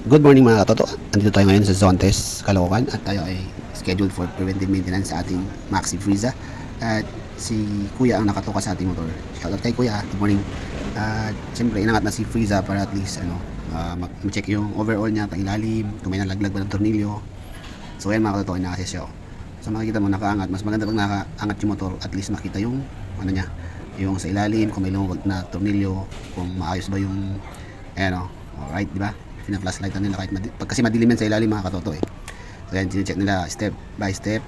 Good morning mga katoto. Andito tayo ngayon sa Zontes, Caloocan at tayo ay scheduled for preventive maintenance sa ating Maxi Frieza. At si Kuya ang nakatoka sa ating motor. Shoutout kay Kuya. Good morning. At siyempre inangat na si Frieza para at least ma-check yung overall niya, ang ilalim, kung may nalaglag ba ng tornilyo. So ayan mga katoto, ina-assess siya. So makikita mo nakaangat. Mas maganda pag nakaangat yung motor, at least makita yung ano niya, yung sa ilalim, kung may lumabag na tornilyo, kung maayos ba yung alright, di ba? Pina-flashlight na nila kahit kasi madilim yan sa ilalim mga katoto eh. So yan, sinecheck nila step by step,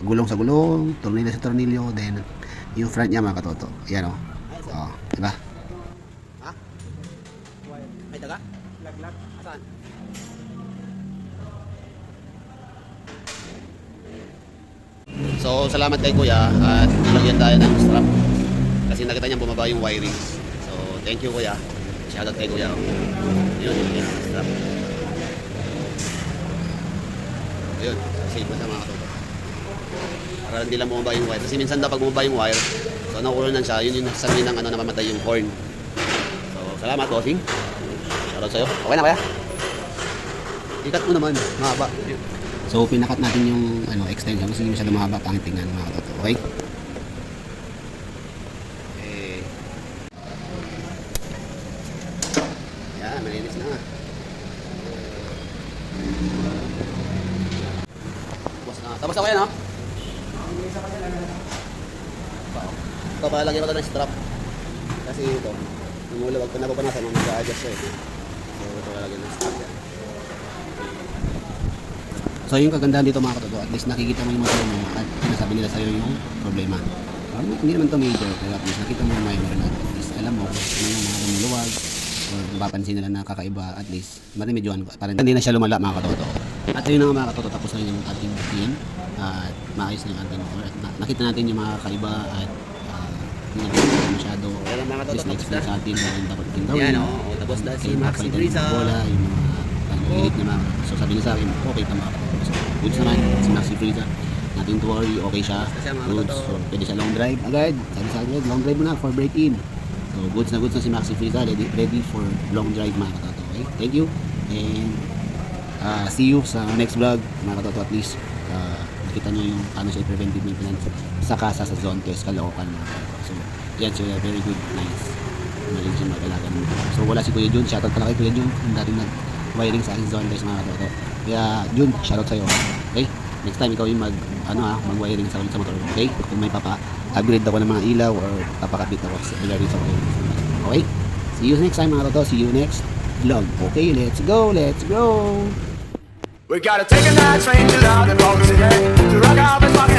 gulong sa gulong, tornilyo sa tornilyo, then yung front niya mga katoto. Yan o. Oh, di ba? Ha? May daga? Laglag. Saan? So salamat kay Kuya at nilagyan tayo ng strap kasi nakita niya bumaba yung wiring. So thank you Kuya. Shoutout kay Kuya. Yun, strap. Ayun, safe na sa mga katoto. Para hindi lang bumaba yung wire. Kasi minsan daw pag bumaba yung wire, so nakukulonan siya, yun yung sabi ng namamatay yung horn. So salamat bossing. Shoutout sa'yo. Okay na kaya? Ikat mo naman, mahaba. So pinakat natin yung extension kasi hindi masyado mahaba, pangit tingnan mga katoto. Okay? Malinis na nga. Tapos na kaya no? Ito palagyan ko ito ng strap. Kasi ito, lumulawag ko na papanasan mo mag-a-adjust siya eh. So ito palagyan ng strap yan. So yung kagandahan dito mga katoto, at least nakikita mo yung motor mo at sinasabi nila sa'yo yung problema. Hindi naman ito major, pero at least nakita mo yung minor na at least alam mo kung ano yung mga lumuluwag or mapapansin nila na kakaiba, at least marimedyohan ko para hindi na siya lumala mga katoto. At ayun na nga mga katoto, tapos na yung ating PM at maayos na yung ating motor at nakita natin yung mga kakaiba at hindi na masyado at least na-explain sa atin kung dapat ating gawin. Tapos na si Maxi Frieza, yung mga unit na mga, so sabi niya sa akin okay ka mga katoto. So goods naman si Maxi Frieza, nothing to worry, okay siya, goods. So pwede siya long drive agad, sabi sa akin long drive mo na for break in. So goods na si Maxi Frieza, ready for long drive mga katoto. Okay? Thank you and see you sa next vlog mga katoto. At least nakita nyo yung paano siya preventive maintenance sa casa sa Zontes, Caloocan mga katoto. So yan siya, very good, nice, magaling siya mag-alaga mo. So wala si Kuya Jun, shoutout pala kay Kuya Jun, yung dating nag-wiring sa aking Zontes mga katoto. Kaya Jun, shoutout sa'yo. Okay? Next time ikaw yung mag-wiring sa ulit sa motor. Okay? Kung may upgrade ako ng mga ilaw or papakabit ako sa wiring sa motor. Okay? See you next time mga katoto. See you next vlog. Okay, let's go, let's go. We gotta take a night train to London, Rome today to rock out this fucking